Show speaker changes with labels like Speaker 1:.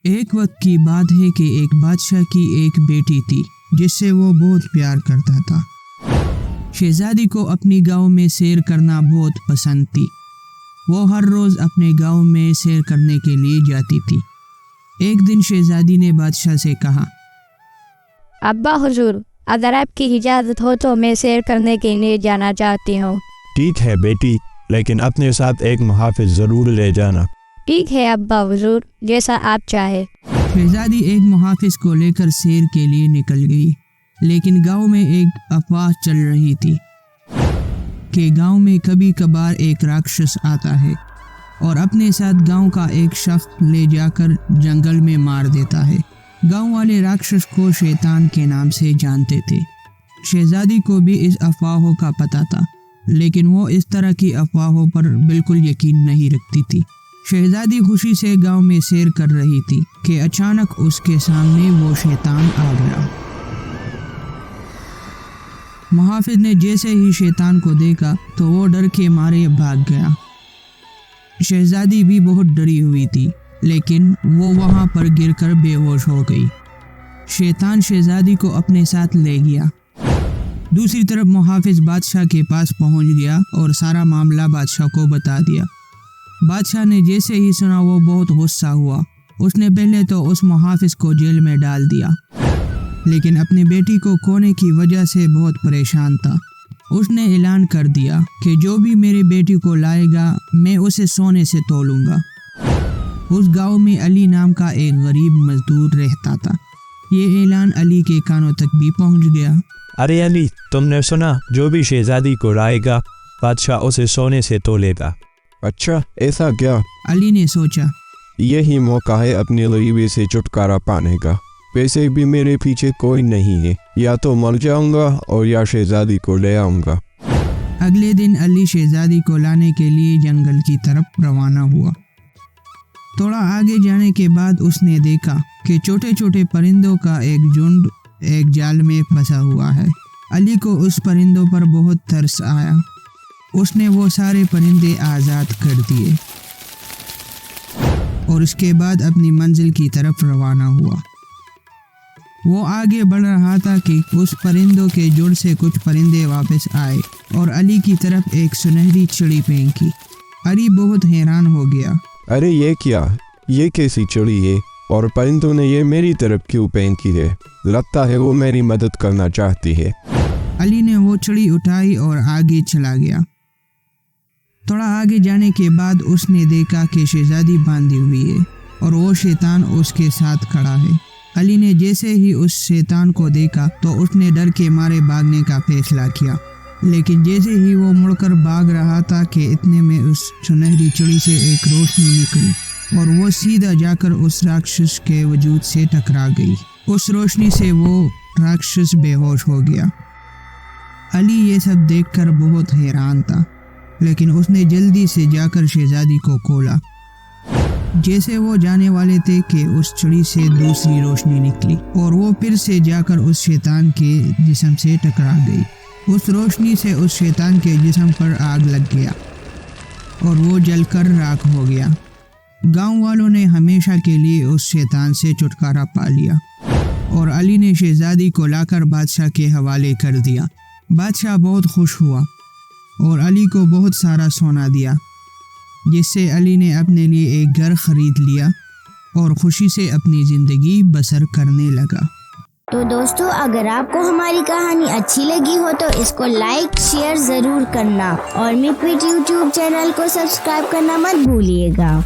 Speaker 1: ایک وقت کی بات ہے کہ ایک بادشاہ کی ایک بیٹی تھی جس سے وہ بہت پیار کرتا تھا۔ شہزادی کو اپنی گاؤں میں سیر کرنا بہت پسند تھی۔ وہ ہر روز اپنے گاؤں میں سیر کرنے کے لیے جاتی تھی۔ ایک دن شہزادی نے بادشاہ سے کہا،
Speaker 2: ابا حضور، اگر آپ کی اجازت ہو تو میں سیر کرنے کے لیے جانا چاہتی ہوں۔
Speaker 3: ٹھیک ہے بیٹی، لیکن اپنے ساتھ ایک محافظ ضرور لے جانا۔
Speaker 2: ٹھیک ہے ابا حضور، جیسا آپ چاہے۔
Speaker 1: شہزادی ایک محافظ کو لے کر سیر کے لیے نکل گئی، لیکن گاؤں میں ایک افواہ چل رہی تھی کہ گاؤں میں کبھی کبھار ایک راکشس آتا ہے اور اپنے ساتھ گاؤں کا ایک شخص لے جا کر جنگل میں مار دیتا ہے۔ گاؤں والے راکشس کو شیطان کے نام سے جانتے تھے۔ شہزادی کو بھی اس افواہوں کا پتہ تھا، لیکن وہ اس طرح کی افواہوں پر بالکل یقین نہیں رکھتی تھی۔ شہزادی خوشی سے گاؤں میں سیر کر رہی تھی کہ اچانک اس کے سامنے وہ شیطان آ گیا۔ محافظ نے جیسے ہی شیطان کو دیکھا تو وہ ڈر کے مارے بھاگ گیا۔ شہزادی بھی بہت ڈری ہوئی تھی، لیکن وہ وہاں پر گر کر بے ہوش ہو گئی۔ شیطان شہزادی کو اپنے ساتھ لے گیا۔ دوسری طرف محافظ بادشاہ کے پاس پہنچ گیا اور سارا معاملہ بادشاہ کو بتا دیا۔ بادشاہ نے جیسے ہی سنا وہ بہت غصہ ہوا۔ اس نے پہلے تو اس محافظ کو جیل میں ڈال دیا، لیکن اپنی بیٹی کو کھونے کی وجہ سے بہت پریشان تھا۔ اس نے اعلان کر دیا کہ جو بھی میری بیٹی کو لائے گا میں اسے سونے سے تولوں گا۔ اس گاؤں میں علی نام کا ایک غریب مزدور رہتا تھا۔ یہ اعلان علی کے کانوں تک بھی پہنچ گیا۔
Speaker 3: ارے علی، تم نے سنا؟ جو بھی شہزادی کو لائے گا بادشاہ اسے سونے سے تولے گا۔
Speaker 4: اچھا، ایسا کیا؟
Speaker 1: علی نے سوچا،
Speaker 4: یہی موقع ہے اپنے غریبی سے چھٹکارا پانے کا۔ ویسے بھی میرے پیچھے کوئی نہیں ہے، یا تو مر جاؤں گا اور یا شہزادی کو لے آؤں گا۔
Speaker 1: اگلے دن علی شہزادی کو لانے کے لیے جنگل کی طرف روانہ ہوا۔ تھوڑا آگے جانے کے بعد اس نے دیکھا کہ چھوٹے چھوٹے پرندوں کا ایک جھنڈ ایک جال میں پھنسا ہوا ہے۔ علی کو اس پرندوں پر بہت ترس آیا۔ اس نے وہ سارے پرندے آزاد کر دیے اور اس کے بعد اپنی منزل کی طرف روانہ ہوا۔ وہ آگے بڑھ رہا تھا کہ اس پرندوں کے جھنڈ سے کچھ پرندے واپس آئے اور علی کی طرف ایک سنہری چڑی پھینکی۔ علی بہت حیران ہو گیا۔
Speaker 4: ارے یہ کیا؟ یہ کیسی چڑی ہے اور پرندوں نے یہ میری طرف کیوں پھینکی ہے؟ لگتا ہے وہ میری مدد کرنا چاہتی ہے۔
Speaker 1: علی نے وہ چڑی اٹھائی اور آگے چلا گیا۔ تھوڑا آگے جانے کے بعد اس نے دیکھا کہ شہزادی باندھی ہوئی ہے اور وہ شیطان اس کے ساتھ کھڑا ہے۔ علی نے جیسے ہی اس شیطان کو دیکھا تو اس نے ڈر کے مارے بھاگنے کا فیصلہ کیا، لیکن جیسے ہی وہ مڑ کر بھاگ رہا تھا کہ اتنے میں اس سنہری چڑی سے ایک روشنی نکلی اور وہ سیدھا جا کر اس راکشس کے وجود سے ٹکرا گئی۔ اس روشنی سے وہ راکشس بے ہوش ہو گیا۔ علی یہ سب دیکھ کر بہت حیران تھا، لیکن اس نے جلدی سے جا کر شہزادی کو کھولا۔ جیسے وہ جانے والے تھے کہ اس چڑی سے دوسری روشنی نکلی اور وہ پھر سے جا کر اس شیطان کے جسم سے ٹکرا گئی۔ اس روشنی سے اس شیطان کے جسم پر آگ لگ گیا اور وہ جل کر راکھ ہو گیا۔ گاؤں والوں نے ہمیشہ کے لیے اس شیطان سے چھٹکارا پا لیا اور علی نے شہزادی کو لا کر بادشاہ کے حوالے کر دیا۔ بادشاہ بہت خوش ہوا اور علی کو بہت سارا سونا دیا، جس سے علی نے اپنے لیے ایک گھر خرید لیا اور خوشی سے اپنی زندگی بسر کرنے لگا۔
Speaker 5: تو دوستو، اگر آپ کو ہماری کہانی اچھی لگی ہو تو اس کو لائک شیئر ضرور کرنا اور میک وٹ یوٹیوب چینل کو سبسکرائب کرنا مت بھولیے گا۔